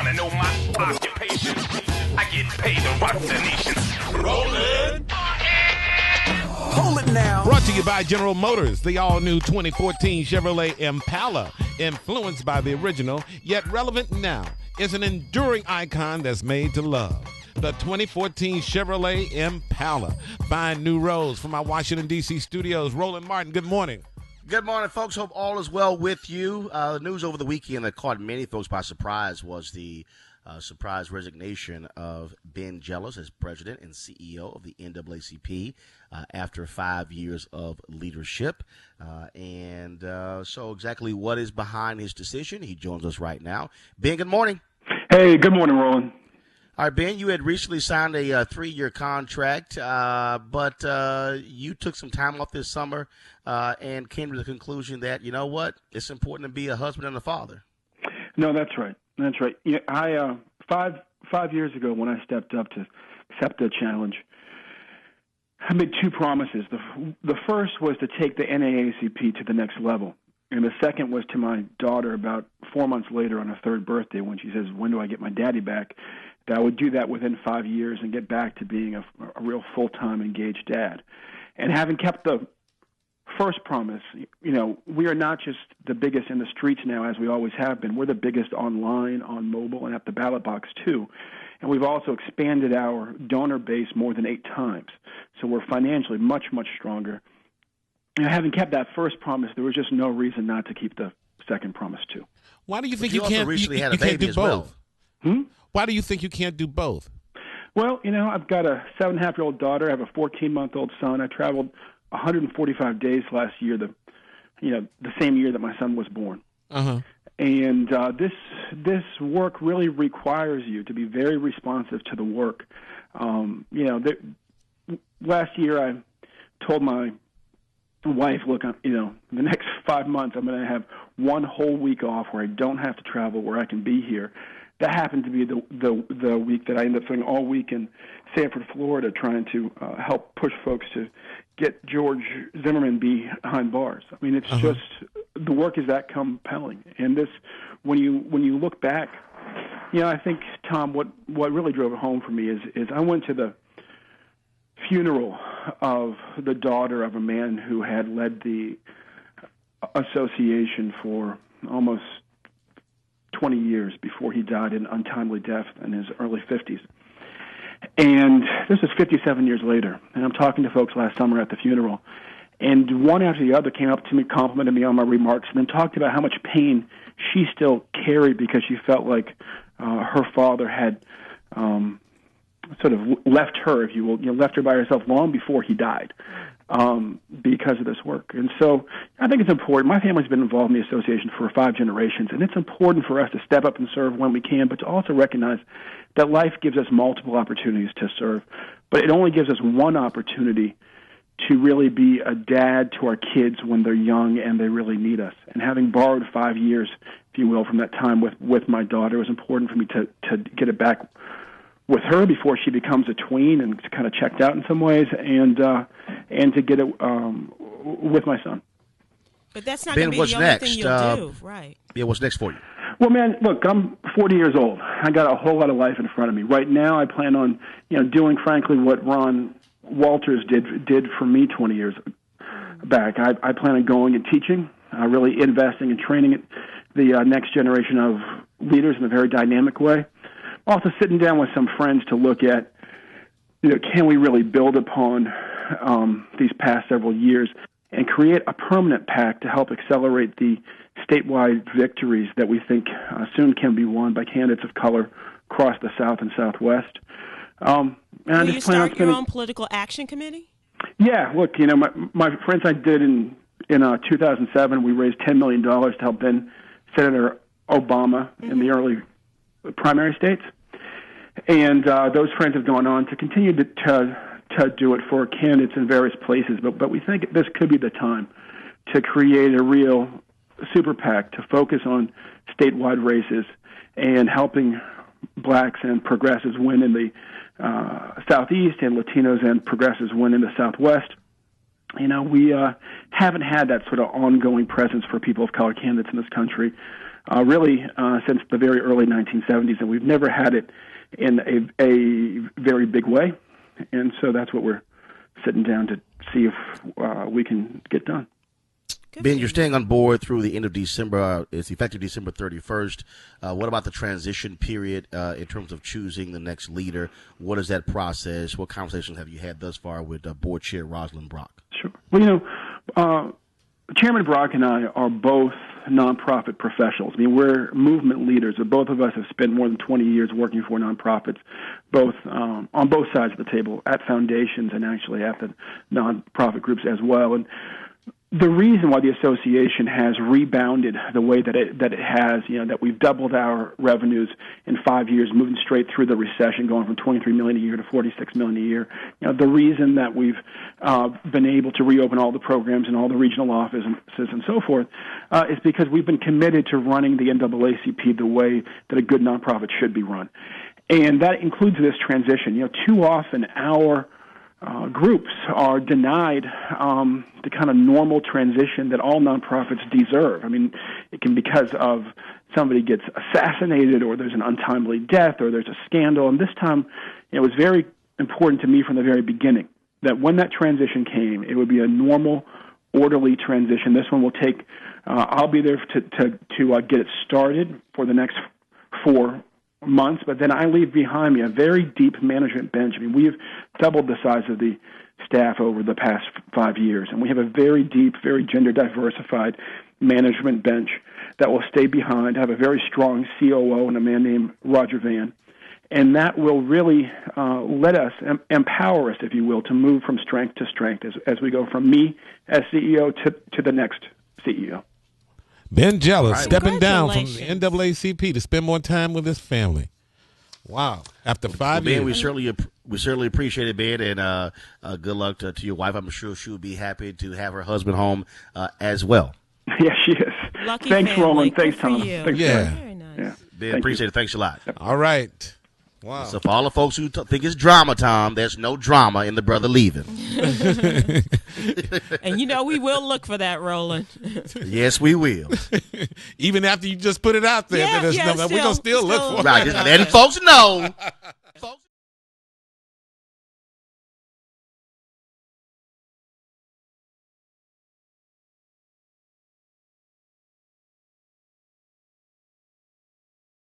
wanna know my occupation? I get paid to rock the nation. Roland Martin. Hold it now. Brought to you by General Motors, the all-new 2014 Chevrolet Impala, influenced by the original, yet relevant now, is an enduring icon that's made to love. The 2014 Chevrolet Impala. Find new roads from our Washington, D.C. studios. Roland Martin, good morning. Good morning, folks. Hope all is well with you. The news over the weekend that caught many folks by surprise was the surprise resignation of Ben Jealous as president and CEO of the NAACP after 5 years of leadership. So exactly what is behind his decision? He joins us right now. Ben, good morning. Hey, good morning, Roland. All right, Ben, you had recently signed a 3-year contract, but you took some time off this summer and came to the conclusion that, you know what, it's important to be a husband and a father. No, that's right. That's right. Yeah, I 5 years ago when I stepped up to accept the challenge, I made 2 promises. The first was to take the NAACP to the next level, and the second was to my daughter about 4 months later on her 3rd birthday when she says, "When do I get my daddy back?" that I would do that within 5 years and get back to being a real full-time engaged dad. And having kept the first promise, you know, we are not just the biggest in the streets now, as we always have been. We're the biggest online, on mobile, and at the ballot box, too. And we've also expanded our donor base more than 8 times. So we're financially much, much stronger. And having kept that first promise, there was just no reason not to keep the second promise, too. Why do you think you you can't, also recently had a you can't baby do as well? both? Why do you think you can't do both? Well, you know, I've got a 7.5-year-old daughter. I have a 14-month-old son. I traveled 145 days last year, the same year that my son was born. Uh-huh. And this work really requires you to be very responsive to the work. Last year I told my wife, look, the next 5 months I'm going to have 1 whole week off where I don't have to travel, where I can be here. That happened to be the week that I ended up spending all week in Sanford, Florida, trying to help push folks to get George Zimmerman behind bars. I mean, it's just the work is that compelling. And this, when you look back, I think, Tom, what really drove it home for me is I went to the funeral of the daughter of a man who had led the association for almost 20 years before he died in untimely death in his early 50s. And this is 57 years later, and I'm talking to folks last summer at the funeral, and one after the other came up to me, complimented me on my remarks, and then talked about how much pain she still carried because she felt like her father had sort of left her, if you will, left her by herself long before he died because of this work. And so I think it's important. My family's been involved in the association for 5 generations, and it's important for us to step up and serve when we can, but to also recognize that life gives us multiple opportunities to serve, but it only gives us one opportunity to really be a dad to our kids when they're young and they really need us. And having borrowed 5 years, if you will, from that time with my daughter, it was important for me to get it back with her before she becomes a tween and kind of checked out in some ways, and to get it with my son. But that's not going to be the only thing you'll do, right? Yeah, what's next for you? Well, man, look, I'm 40 years old. I got a whole lot of life in front of me. Right now, I plan on, doing, frankly, what Ron Walters did for me 20 years back. I plan on going and teaching, really investing and training the next generation of leaders in a very dynamic way. Also sitting down with some friends to look at, can we really build upon these past several years and create a permanent pact to help accelerate the statewide victories that we think soon can be won by candidates of color across the South and Southwest. And will you start your own political action committee? Yeah, look, my friends I did in 2007, we raised $10 million to help then Senator Obama in the early primary states. And those friends have gone on to continue to do it for candidates in various places. But we think this could be the time to create a real super PAC to focus on statewide races and helping blacks and progressives win in the Southeast and Latinos and progressives win in the Southwest. We haven't had that sort of ongoing presence for people of color candidates in this country, really since the very early 1970s, and we've never had it in a very big way. And so that's what we're sitting down to see if we can get done. Ben, you're staying on board through the end of December. It's effective December 31st. What about the transition period in terms of choosing the next leader? What is that process? What conversations have you had thus far with Board Chair Roland Brock? Sure. Well, Chairman Brock and I are both nonprofit professionals. I mean, we're movement leaders. Both of us have spent more than 20 years working for nonprofits, both on both sides of the table, at foundations and actually at the nonprofit groups as well. And the reason why the association has rebounded the way that it has, that we've doubled our revenues in 5 years, moving straight through the recession, going from $23 million a year to $46 million a year. The reason that we've been able to reopen all the programs and all the regional offices and so forth is because we've been committed to running the NAACP the way that a good nonprofit should be run, and that includes this transition. Too often our groups are denied the kind of normal transition that all nonprofits deserve. I mean, it can be because of somebody gets assassinated, or there's an untimely death, or there's a scandal. And this time, it was very important to me from the very beginning that when that transition came, it would be a normal, orderly transition. This one will take. I'll be there to get it started for the next 4 months, but then I leave behind me a very deep management bench. I mean, we've doubled the size of the staff over the past 5 years, and we have a very deep, very gender diversified management bench that will stay behind, have a very strong COO and a man named Roger Van, and that will really let us, empower us, if you will, to move from strength to strength as we go from me as CEO to the next CEO. Ben Jealous stepping down from the NAACP to spend more time with his family. Wow! After 5 years, Ben, we certainly appreciate it, Ben, and good luck to your wife. I'm sure she'll be happy to have her husband home as well. Yes, she is. Lucky Thanks, family. Roland. Thanks, Good Tom. for you. Thanks, Very nice. Yeah. Ben, appreciate it. Thanks a lot. all right. Wow. So for all the folks who think it's drama, Tom, there's no drama in the brother leaving. And we will look for that, Roland. Yes, we will. Even after you just put it out there, Yeah, we're going to still look for it. Right, just letting folks know